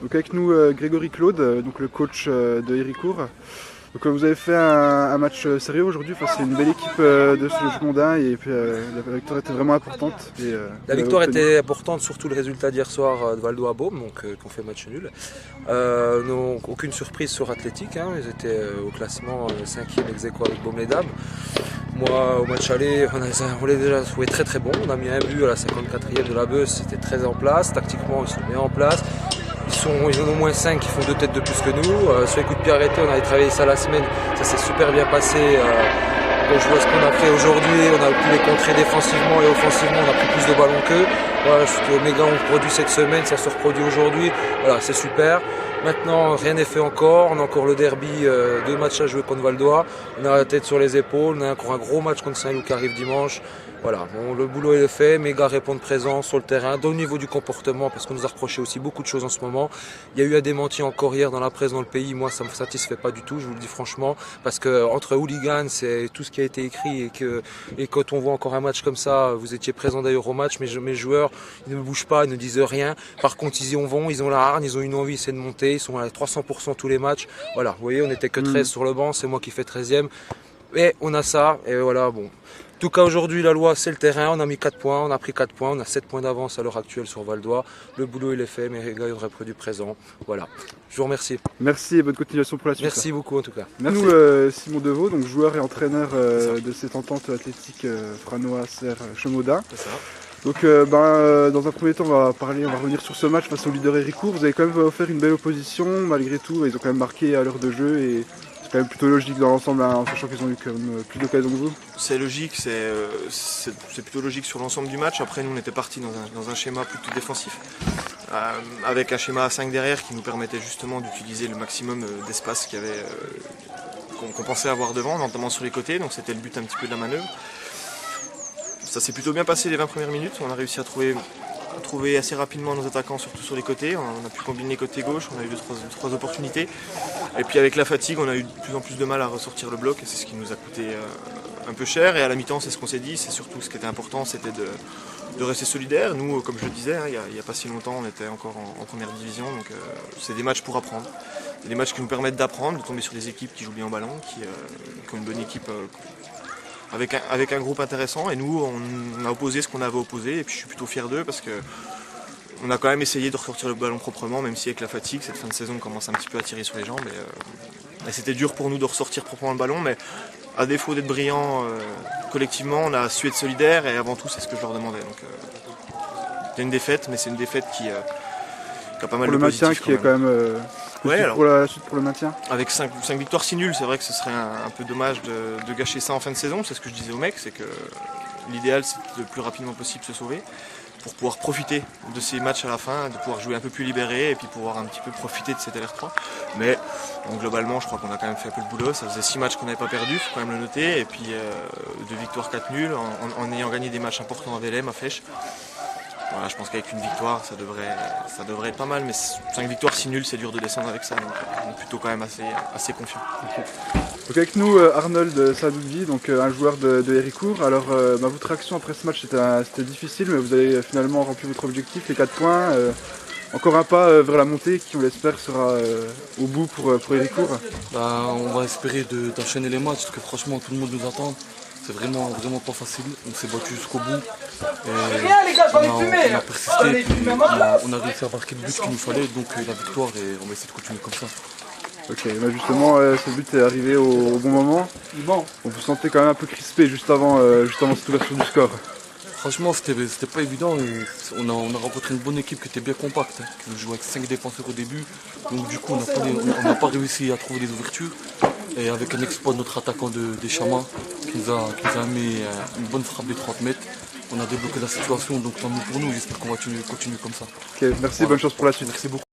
Donc avec nous Grégory Claude, donc le coach de Héricourt. Donc vous avez fait un match sérieux aujourd'hui, enfin, c'est une belle équipe de ce Mondin et puis la victoire était vraiment importante. La victoire était importante, surtout le résultat d'hier soir de Valdo à Baume, donc qu'on fait match nul. Donc, aucune surprise sur Athlétique, hein, ils étaient au classement 5e ex-aequo avec Baume-les-Dames. Moi au match aller, on l'a déjà trouvé très très bon, on a mis un but à la 54e de la Beuse, c'était très en place, tactiquement ils sont bien en place. Ils ont au moins 5 qui font 2 têtes de plus que nous. Sur les coups de pied arrêtés, on avait travaillé ça la semaine, ça s'est super bien passé. Quand je vois ce qu'on a fait aujourd'hui, on a pu les contrer défensivement et offensivement, on a pris plus de ballons qu'eux. Voilà, ce que Méga ont produit cette semaine, ça se reproduit aujourd'hui. Voilà, c'est super. Maintenant, rien n'est fait encore. On a encore le derby, 2 matchs à jouer contre Valdois. On a la tête sur les épaules. On a encore un gros match contre Saint-Loup qui arrive dimanche. Voilà, bon, le boulot est fait, Méga répondent présent sur le terrain, au niveau du comportement, parce qu'on nous a reproché aussi beaucoup de choses en ce moment. Il y a eu un démenti encore hier dans la presse dans le pays, moi ça me satisfait pas du tout, je vous le dis franchement, parce que entre hooligans, c'est tout ce qui a été écrit et quand on voit encore un match comme ça, vous étiez présent d'ailleurs au match, mais mes joueurs, ils ne bougent pas, ils ne disent rien. Par contre, ils y vont, ils ont la hargne, ils ont une envie, c'est de monter, ils sont à 300% tous les matchs. Voilà, vous voyez, on n'était que 13 sur le banc, c'est moi qui fais 13e. Et on a ça, et voilà, bon. En tout cas aujourd'hui la loi c'est le terrain, on a mis 4 points, on a pris 4 points, on a 7 points d'avance à l'heure actuelle sur Valdois. Le boulot il est fait, mais les gars ils auraient produit présent. Voilà, je vous remercie. Merci et bonne continuation pour la suite. Merci beaucoup en tout cas. Merci. Nous Simon Deveau, donc joueur et entraîneur de cette entente athlétique Franois-Serre-Chemaudin. C'est ça. Donc dans un premier temps on va revenir sur ce match face au leader Héricourt. Vous avez quand même offert une belle opposition, malgré tout, ils ont quand même marqué à l'heure de jeu et c'est quand même plutôt logique dans l'ensemble, hein, en sachant qu'ils ont eu quand même plus d'occasions que vous. C'est logique, c'est plutôt logique sur l'ensemble du match. Après nous on était partis dans un schéma plutôt défensif, avec un schéma à 5 derrière qui nous permettait justement d'utiliser le maximum d'espace qu'on pensait avoir devant, notamment sur les côtés, donc c'était le but un petit peu de la manœuvre. Ça s'est plutôt bien passé les 20 premières minutes, on a réussi à trouver assez rapidement nos attaquants, surtout sur les côtés. On a pu combiner côté gauche, on a eu 2-3 opportunités. Et puis avec la fatigue, on a eu de plus en plus de mal à ressortir le bloc et c'est ce qui nous a coûté un peu cher. Et à la mi-temps, c'est ce qu'on s'est dit, c'est surtout ce qui était important, c'était de rester solidaire. Nous, comme je le disais, hein, il n'y a pas si longtemps, on était encore en première division, donc c'est des matchs pour apprendre. C'est des matchs qui nous permettent d'apprendre, de tomber sur des équipes qui jouent bien au ballon, qui ont une bonne équipe. Avec un groupe intéressant et nous on a opposé ce qu'on avait opposé et puis je suis plutôt fier d'eux parce que on a quand même essayé de ressortir le ballon proprement, même si avec la fatigue cette fin de saison commence un petit peu à tirer sur les jambes et c'était dur pour nous de ressortir proprement le ballon, mais à défaut d'être brillant collectivement on a su être solidaire et avant tout c'est ce que je leur demandais, donc c'est une défaite mais c'est une défaite qui a pas mal de positifs. Le maintien qui est quand même pour la suite pour le maintien. Avec 5 victoires si nulles, c'est vrai que ce serait un peu dommage de gâcher ça en fin de saison. C'est ce que je disais aux mecs, c'est que l'idéal c'est le plus rapidement possible se sauver pour pouvoir profiter de ces matchs à la fin, de pouvoir jouer un peu plus libéré et puis pouvoir un petit peu profiter de cet LR3. Mais donc, globalement, je crois qu'on a quand même fait un peu le boulot. Ça faisait 6 matchs qu'on n'avait pas perdu, il faut quand même le noter. Et puis 2 victoires, 4 nuls en ayant gagné des matchs importants à Vélem, à Fèche. Voilà, je pense qu'avec une victoire, ça devrait être pas mal, mais 5 victoires, 6 nuls, c'est dur de descendre avec ça, donc on est plutôt quand même assez confiant. Okay. Donc avec nous Arnold Sadoudi, donc un joueur de Héricourt. Alors votre action après ce match c'était difficile, mais vous avez finalement rempli votre objectif, les 4 points. encore un pas vers la montée qui, on l'espère, sera au bout pour Héricourt. On va espérer d'enchaîner les matchs, parce que franchement tout le monde nous attend. C'est vraiment pas facile. On s'est battu jusqu'au bout. On a persisté, on a réussi à marquer le but qu'il nous fallait, donc la victoire, et on va essayer de continuer comme ça. Ok, bah justement, ce but est arrivé au bon moment. On vous sentait quand même un peu crispé juste avant cette ouverture du score. Franchement, c'était pas évident. On a rencontré une bonne équipe qui était bien compacte, qui jouait avec 5 défenseurs au début. Donc du coup, on n'a pas réussi à trouver les ouvertures. Et avec un exploit de notre attaquant des Chamas, qui nous a mis une bonne frappe de 30 mètres, on a débloqué la situation. Donc tant mieux pour nous, j'espère qu'on va continuer comme ça. Ok, merci, voilà. Bonne chance pour la suite. Merci beaucoup.